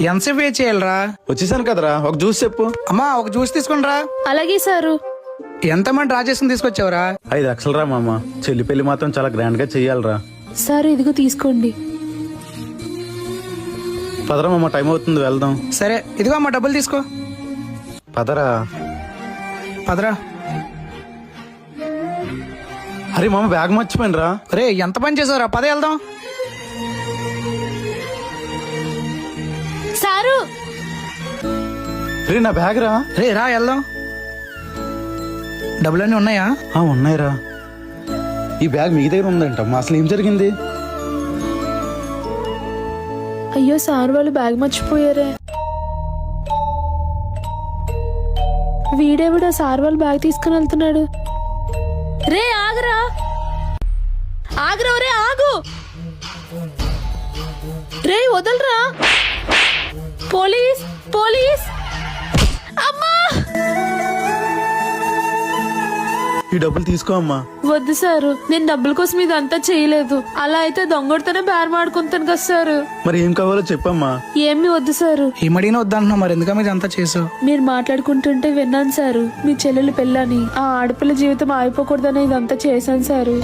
ఎంతసేపు వెయిట్ చేయాలరా? వచ్చేసాను కదరా, ఒక జ్యూస్ చెప్పు. అమ్మా ఒక జ్యూస్ తీసుకునిరా. అలాగే సారు. ఎంతమంది డ్రా చేసుకుని తీసుకొచ్చావురా? 5 లక్షలు రా మామ. చెల్లి పెళ్లి మాత్రం చాలా గ్రాండ్ గా చెయ్యాలరా. సారు ఇదిగో తీసుకోండి. పదరా మామ, టైం అవుతుంది, వెళ్దాం. సరే ఇదిగో అమ్మా డబ్బులు తీసుకో. పదరా. పదరా. అరే మామ, బ్యాగ్ మర్చిపోయినరా. రే ఎంత పని చేసావురా, పద వెళ్దాం. సారు రే నా బ్యాగ్ రా. రే రా వెళ్దాం. డబ్బులన్నీ ఉన్నాయా? ఉన్నాయిరా. ఈ బ్యాగ్ మీ దగ్గర ఉందంట. అసలు ఏం జరిగింది? అయ్యో సారు వాళ్ళు బ్యాగ్ మర్చిపోయారే. వీడేవిడా సారు వాళ్ళు బ్యాగ్ తీసుకుని వెళ్తున్నాడు. రే ఆగరా, ఆగరా, రే ఆగు, రే వదలరా. Police, police. అమ్మా, ఈ డబ్బులు తీసుకో అమ్మా. వద్దు సారు, నేను డబ్బుల కోసం ఇదంతా చేయలేదు. అలా అయితే దొంగడితోనే బేరం ఆడుకుంటాను కదా సారు. మరి ఏం కావాలో చెప్పమ్మా. ఏమీ వద్దు సారు. ఏమడిగినా వద్దంటున్నా, మరి ఎందుకమ్మా ఇదంతా చేసావు? మీరు మాట్లాడుకుంటుంటే విన్నాను సారు, మీ చెల్లెలు పెళ్ళని. ఆ ఆడపిల్ల జీవితం ఆగిపోకూడదని ఇదంతా చేశాను సారు.